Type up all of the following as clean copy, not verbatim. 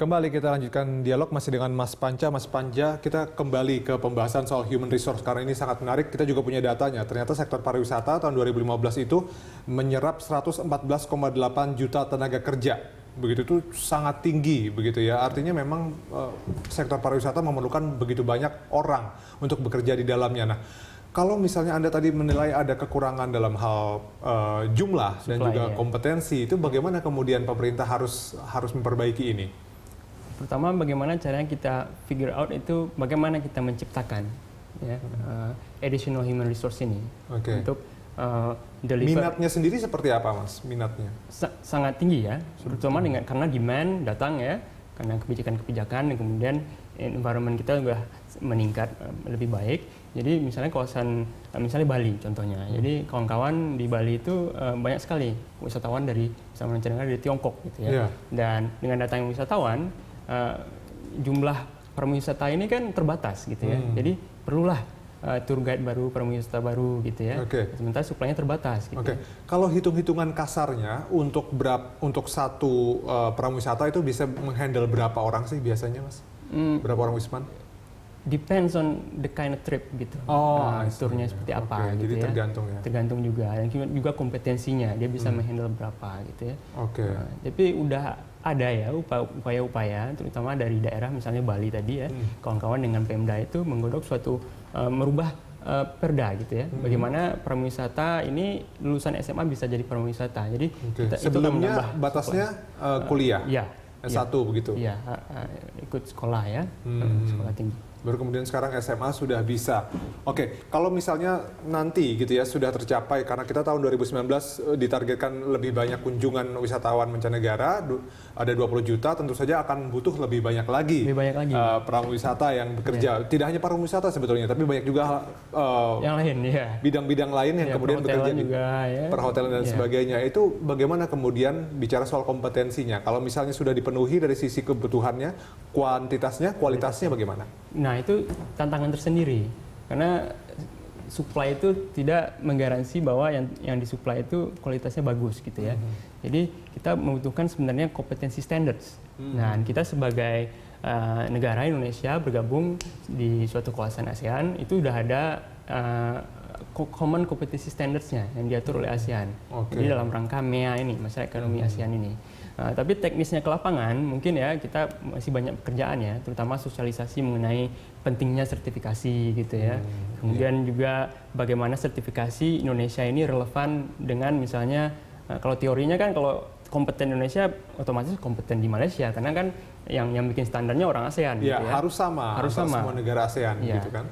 Kembali kita lanjutkan dialog masih dengan Mas Panca. Mas Panca, kita kembali ke pembahasan soal human resource karena ini sangat menarik. Kita juga punya datanya. Ternyata sektor pariwisata tahun 2015 itu menyerap 114,8 juta tenaga kerja. Begitu itu sangat tinggi begitu ya. Artinya memang sektor pariwisata memerlukan begitu banyak orang untuk bekerja di dalamnya. Nah, kalau misalnya Anda tadi menilai ada kekurangan dalam hal jumlah dan juga kompetensi, itu bagaimana kemudian pemerintah harus memperbaiki ini? Pertama, bagaimana caranya kita figure out itu bagaimana kita menciptakan ya, additional human resource ini untuk deliver. Minatnya sendiri seperti apa, Mas? Minatnya? Sangat tinggi ya, terutama karena demand datang ya, karena kebijakan-kebijakan dan kemudian environment kita juga meningkat lebih baik. Jadi misalnya kawasan, misalnya Bali contohnya. Jadi kawan-kawan di Bali itu banyak sekali wisatawan dari mancanegara dari Tiongkok gitu ya. Dan dengan datang wisatawan, jumlah pariwisata ini kan terbatas gitu ya. Jadi perlulah tour guide baru, pariwisata baru gitu ya. Sementara suplainya terbatas gitu. Kalau hitung-hitungan kasarnya untuk satu pariwisata itu bisa menghandle berapa orang sih biasanya, Mas? Berapa orang wisman? Depends on the kind of trip gitu. Turnya seperti apa gitu jadi ya. Tergantung ya. Tergantung juga, dan juga kompetensinya dia bisa menghandle berapa gitu ya. Tapi udah ada ya upaya-upaya, terutama dari daerah misalnya Bali tadi ya, kawan-kawan dengan Pemda itu menggodok suatu merubah perda gitu ya. Bagaimana pariwisata ini lulusan SMA bisa jadi pariwisata. Jadi sebelumnya batasnya kuliah. S1 begitu. Iya, ikut sekolah ya, sekolah tinggi. Baru kemudian sekarang SMA sudah bisa. Kalau misalnya nanti gitu ya sudah tercapai, karena kita tahun 2019 ditargetkan lebih banyak kunjungan wisatawan mancanegara, ada 20 juta, tentu saja akan butuh lebih banyak lagi, pariwisata yang bekerja. Tidak hanya pariwisata sebetulnya, tapi banyak juga yang lain ya. Bidang-bidang lain yang kemudian bekerja di perhotelan dan sebagainya. Itu bagaimana kemudian bicara soal kompetensinya? Kalau misalnya sudah dipenuhi dari sisi kebutuhannya, kuantitasnya, kualitasnya bagaimana? Nah, itu tantangan tersendiri karena supply itu tidak menggaransi bahwa yang disuplai itu kualitasnya bagus gitu ya. Jadi kita membutuhkan sebenarnya kompetensi standards. Nah, kita sebagai negara Indonesia bergabung di suatu kawasan ASEAN itu udah ada common competency standards-nya yang diatur oleh ASEAN. Jadi dalam rangka MEA ini, Masalah Ekonomi ASEAN ini. Tapi teknisnya ke lapangan mungkin ya kita masih banyak pekerjaan ya, terutama sosialisasi mengenai pentingnya sertifikasi gitu ya. Kemudian juga bagaimana sertifikasi Indonesia ini relevan dengan misalnya kalau teorinya kan kalau kompeten Indonesia otomatis kompeten di Malaysia karena kan yang bikin standarnya orang ASEAN gitu ya. Harus sama semua negara ASEAN gitu kan.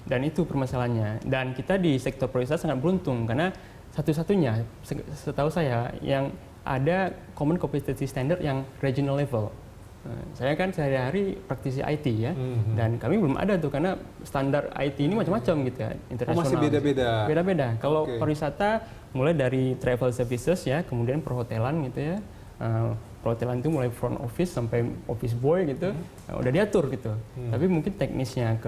Dan itu permasalahannya. Dan kita di sektor pariwisata sangat beruntung karena satu-satunya setahu saya yang ada common competency standard yang regional level. Saya kan sehari-hari praktisi IT ya, dan kami belum ada tuh karena standar IT ini macam-macam gitu ya, internasional. Masih beda-beda. Beda-beda. Kalau pariwisata mulai dari travel services ya, kemudian perhotelan gitu ya. Perhotelan itu mulai front office sampai office boy gitu, udah diatur gitu. Tapi mungkin teknisnya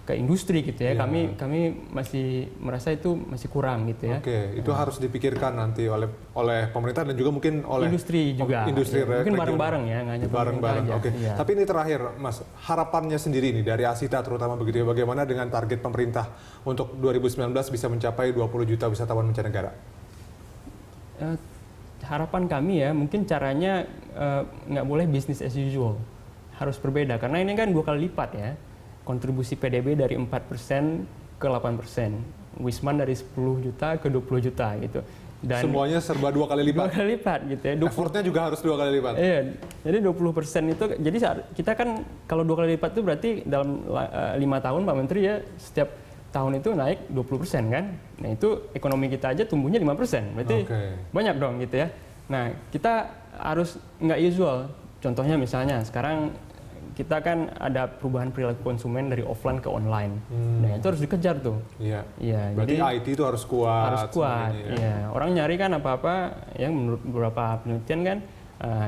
ke industri gitu ya, kami masih merasa itu masih kurang gitu ya. Itu harus dipikirkan nanti oleh pemerintah dan juga mungkin oleh industri juga. Mungkin bareng-bareng ya, nggak hanya bareng-bareng. Tapi ini terakhir, Mas, harapannya sendiri nih dari Asita terutama begitu ya, bagaimana dengan target pemerintah untuk 2019 bisa mencapai 20 juta wisatawan mancanegara? Harapan kami ya, mungkin caranya nggak boleh business as usual, harus berbeda karena ini kan 2 kali lipat ya. Kontribusi PDB dari 4% ke 8%, Wisman dari 10 juta ke 20 juta gitu. Dan semuanya serba 2 kali lipat. 2 kali lipat gitu ya. Effortnya juga harus 2 kali lipat. Iya, jadi 20% itu, jadi kita kan kalau 2 kali lipat itu berarti dalam 5 tahun Pak Menteri ya, setiap tahun itu naik 20% kan. Nah itu ekonomi kita aja tumbuhnya 5%, berarti banyak dong gitu ya. Nah kita harus nggak usual, contohnya misalnya sekarang kita kan ada perubahan perilaku konsumen dari offline ke online. Nah, itu harus dikejar tuh. Berarti jadi IT itu harus kuat. Harus kuat. Orang nyari kan apa-apa yang menurut beberapa penelitian kan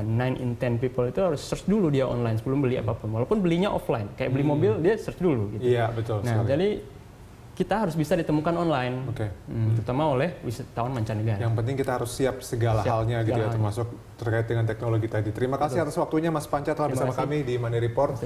9 in 10 people itu harus search dulu dia online sebelum beli apapun. Walaupun belinya offline. Kayak beli mobil dia search dulu gitu. Iya, betul. Nah, jadi kita harus bisa ditemukan online, Oke. terutama oleh wisatawan mancanegara. Yang penting kita harus siap segala halnya gitu ya, termasuk terkait dengan teknologi tadi. Terima kasih atas waktunya Mas Panca telah bersama kami di Money Report.